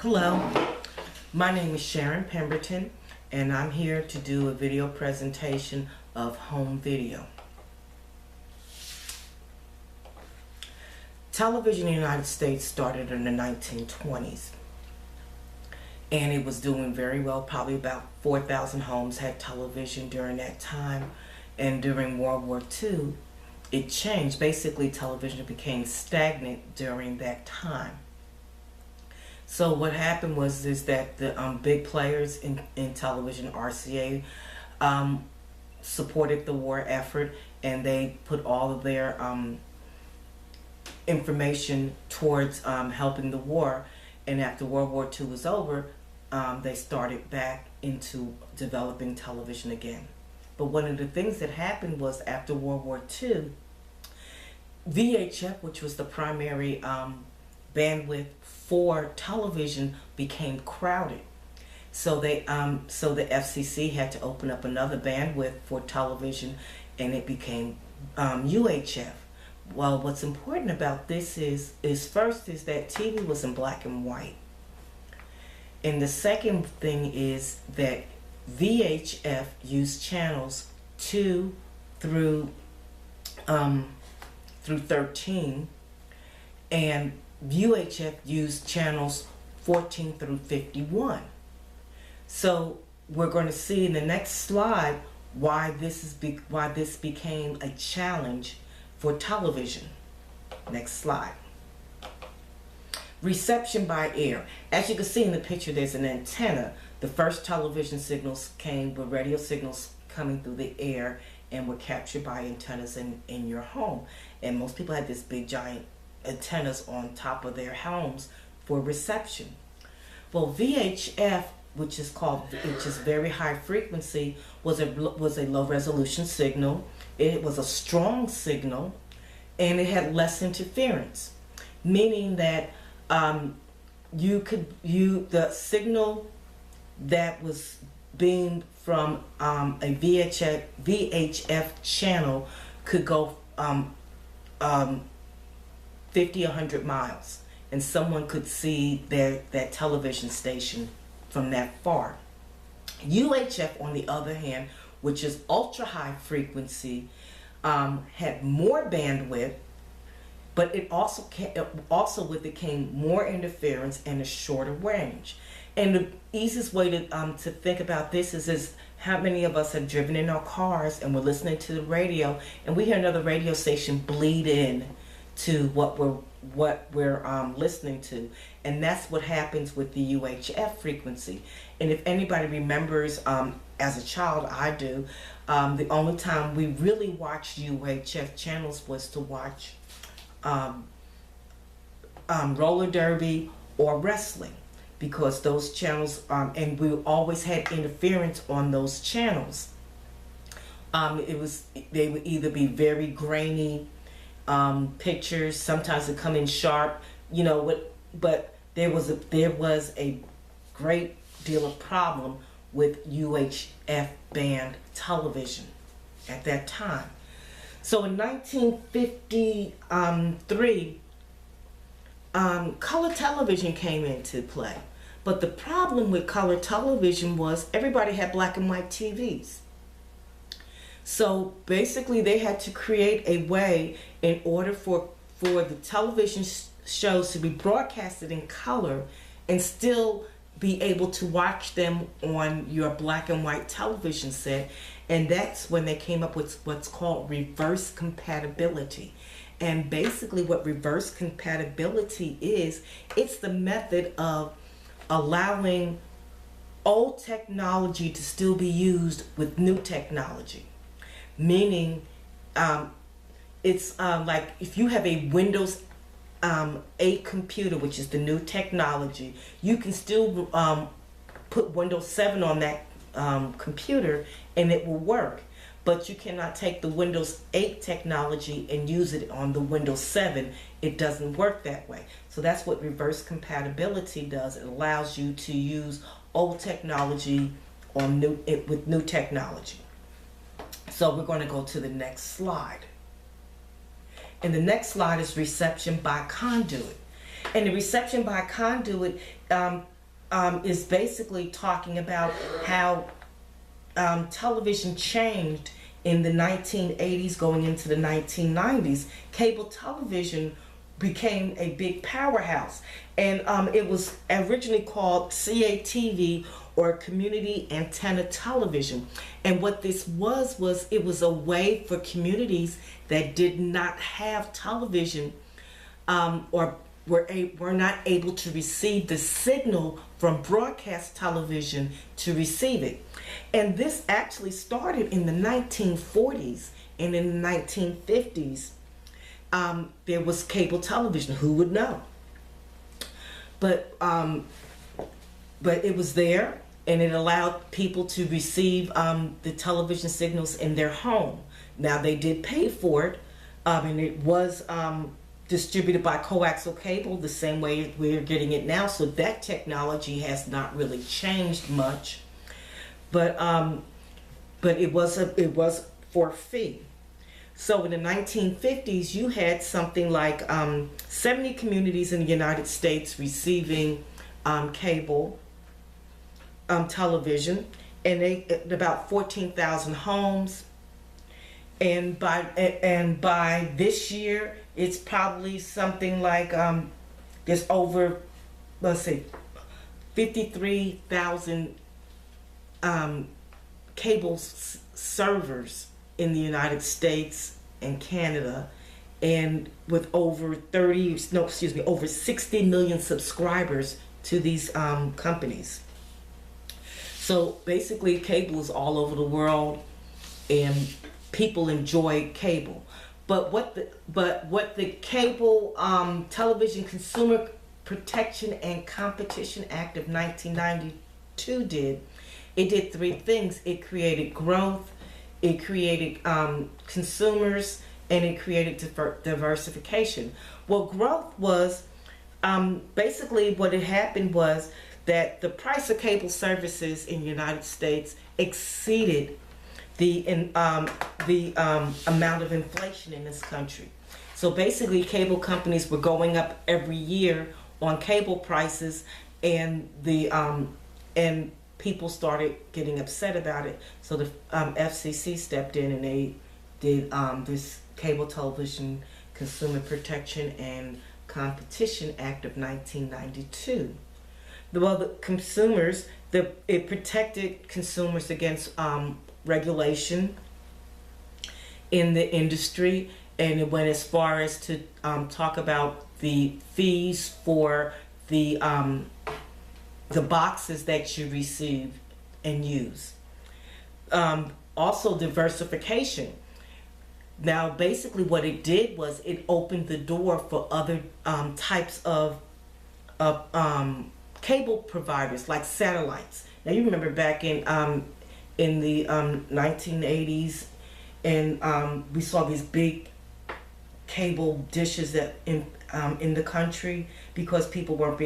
Hello, my name is Sharon Pemberton, and I'm here to do a video presentation of home video. Television in the United States started in the 1920s, and it was doing very well. Probably about 4,000 homes had television during that time, and during World War II, it changed. Basically, television became stagnant during that time. So what happened is that the big players in television, RCA, supported the war effort, and they put all of their information towards helping the war. And after World War II was over, they started back into developing television again. But one of the things that happened was after World War II, VHF, which was the primary bandwidth for television, became crowded. So the FCC had to open up another bandwidth for television, and it became UHF. Well, what's important about this is that TV was in black and white. And the second thing is that VHF used channels 2 through 13, and UHF used channels 14 through 51. So we're going to see in the next slide why this became a challenge for television. Next slide. Reception by air. As you can see in the picture, there's an antenna. The first television signals came with radio signals coming through the air and were captured by antennas in your home. And most people had this big giant antennas on top of their homes for reception. Well, VHF, which is very high frequency, was a low resolution signal. It was a strong signal, and it had less interference, meaning that the signal that was beamed from a VHF channel could go 50, 100 miles, and someone could see that television station from that far. UHF, on the other hand, which is ultra high frequency, had more bandwidth, but it also with it came more interference and a shorter range. And the easiest way to think about this is how many of us have driven in our cars and we're listening to the radio, and we hear another radio station bleed in to what we're listening to, and that's what happens with the UHF frequency. And if anybody remembers, as a child, I do, the only time we really watched UHF channels was to watch roller derby or wrestling, because those channels, and we always had interference on those channels. They would either be very grainy pictures, sometimes it come in sharp, but there was a great deal of problem with UHF band television at that time. So in 1953, color television came into play. But the problem with color television was everybody had black and white TVs. So basically they had to create a way in order for the television shows to be broadcasted in color and still be able to watch them on your black and white television set. And that's when they came up with what's called reverse compatibility. And basically what reverse compatibility is, it's the method of allowing old technology to still be used with new technology. Meaning, it's like if you have a Windows 8 computer, which is the new technology, you can still put Windows 7 on that computer and it will work. But you cannot take the Windows 8 technology and use it on the Windows 7. It doesn't work that way. So that's what reverse compatibility does. It allows you to use old technology with new technology. So we're going to go to the next slide. And the next slide is reception by conduit. And the reception by conduit is basically talking about how television changed in the 1980s going into the 1990s. Cable television became a big powerhouse, and it was originally called CATV, or Community Antenna Television. And what this was it was a way for communities that did not have television, or were not able to receive the signal from broadcast television, to receive it. And this actually started in the 1940s, and in the 1950s there was cable television. Who would know? But it was there, and it allowed people to receive the television signals in their home. Now, they did pay for it, and it was distributed by coaxial cable the same way we're getting it now. So that technology has not really changed much, but it was for a fee. So in the 1950s, you had something like 70 communities in the United States receiving cable television, and about 14,000 homes. And by this year, it's probably something like there's over, let's see, 53,000 cable servers in the United States and Canada, and with over 60 million subscribers to these companies. So basically, cable is all over the world, and people enjoy cable. But what the Cable Television Consumer Protection and Competition Act of 1992 did, it did three things. It created growth, it created consumers, and it created diversification. Well, growth was basically what had happened was that the price of cable services in the United States exceeded the amount of inflation in this country. So basically, cable companies were going up every year on cable prices, and and people started getting upset about it. So the FCC stepped in, and they did this Cable Television Consumer Protection and Competition Act of 1992. Well, it protected consumers against regulation in the industry, and it went as far as to talk about the fees for the boxes that you receive and use. Also, diversification. Now, basically what it did was it opened the door for other types of cable providers, like satellites. Now, you remember back in the 1980s, and we saw these big cable dishes that in the country, because people weren't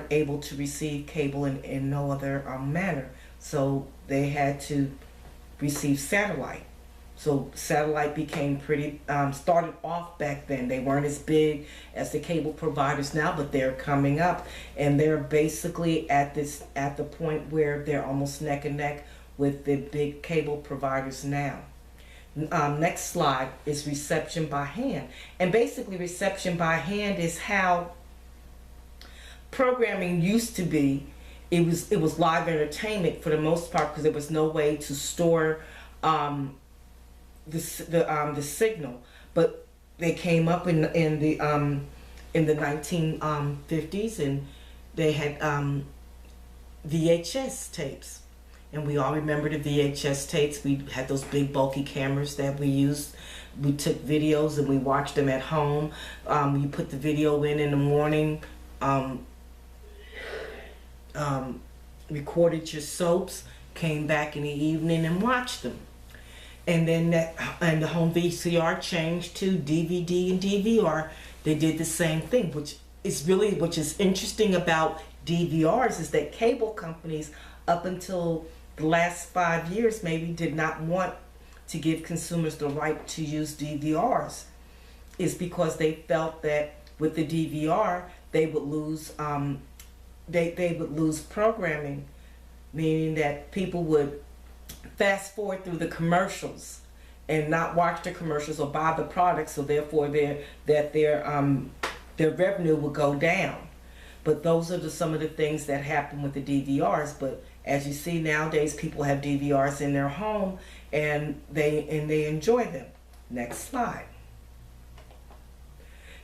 able to receive cable in no other manner, so they had to receive satellite. So satellite became pretty, started off back then. They weren't as big as the cable providers now, but they're coming up, and they're basically at the point where they're almost neck and neck with the big cable providers now. Next slide is reception by hand. And basically, reception by hand is how programming used to be. It was live entertainment for the most part, because there was no way to store the signal. But they came up in the 1950s, and they had VHS tapes. And we all remember the VHS tapes. We had those big bulky cameras that we used. We took videos and we watched them at home. You put the video in the morning, recorded your soaps, came back in the evening and watched them. And then and the home VCR changed to DVD and DVR. They did the same thing, which is interesting about DVRs is that cable companies, up until the last 5 years maybe, did not want to give consumers the right to use DVRs. Is because they felt that with the DVR they would lose they would lose programming, meaning that people would fast forward through the commercials and not watch the commercials or buy the products, so therefore their revenue will go down. But those are some of the things that happen with the DVRs. But as you see nowadays, people have DVRs in their home and they enjoy them. Next slide.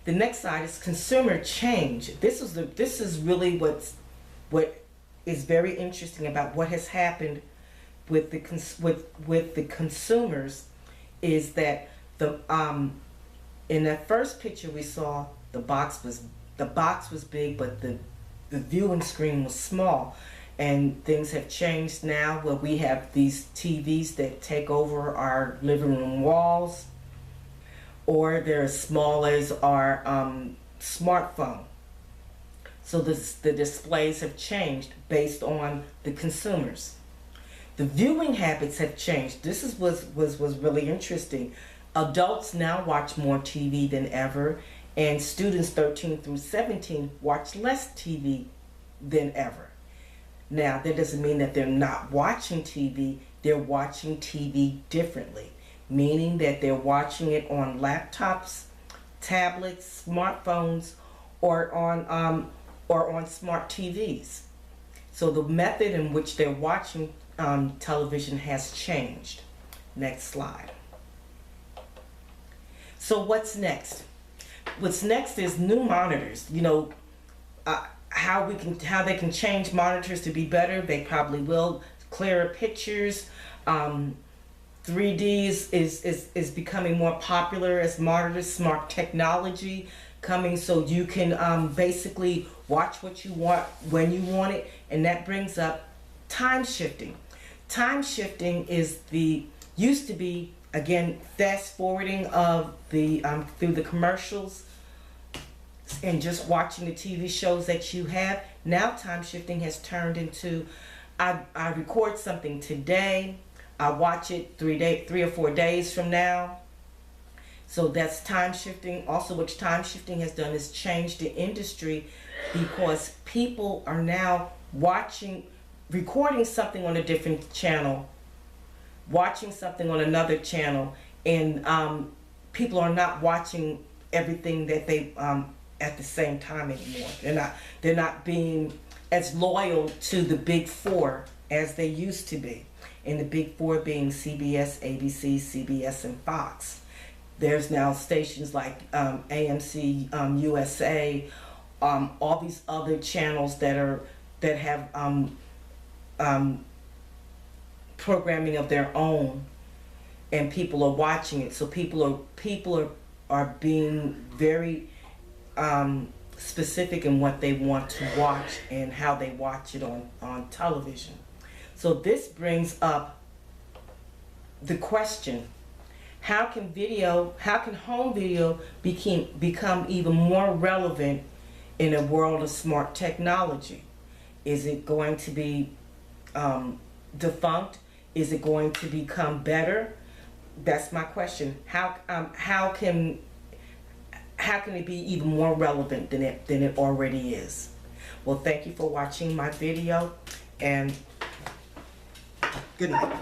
The next slide is consumer change. This is really what is very interesting about what has happened with the consumers, is that in that first picture we saw, the box was big, but the viewing screen was small. And things have changed now, where we have these TVs that take over our living room walls, or they're as small as our smartphone. So the displays have changed based on the consumers. The viewing habits have changed. This was really interesting. Adults now watch more TV than ever, and students 13 through 17 watch less TV than ever. Now, that doesn't mean that they're not watching TV. They're watching TV differently, meaning that they're watching it on laptops, tablets, smartphones, or on smart TVs. So the method in which they're watching television has changed. Next slide. So what's next? What's next is new monitors. You know, how they can change monitors to be better. They probably will. Clearer pictures. 3D is becoming more popular as monitors. Smart technology coming, so you can basically watch what you want when you want it. And that brings up time shifting. Time shifting used to be, again, fast forwarding of the through the commercials and just watching the TV shows that you have. Now time shifting has turned into, I record something today, I watch it 3 or 4 days from now. So that's time shifting. Also, what time shifting has done is change the industry, because people are now recording something on a different channel, watching something on another channel, and people are not watching everything that they at the same time anymore. They're not being as loyal to the big four as they used to be. And the big four being CBS, ABC, CBS, and Fox. There's now stations like AMC, USA, all these other channels that have programming of their own, and people are watching it. So people are being very specific in what they want to watch and how they watch it on television. So this brings up the question: how can home video become even more relevant in a world of smart technology? Is it going to be defunct? Is it going to become better? That's my question. How can it be even more relevant than it already is? Well, thank you for watching my video, and good night.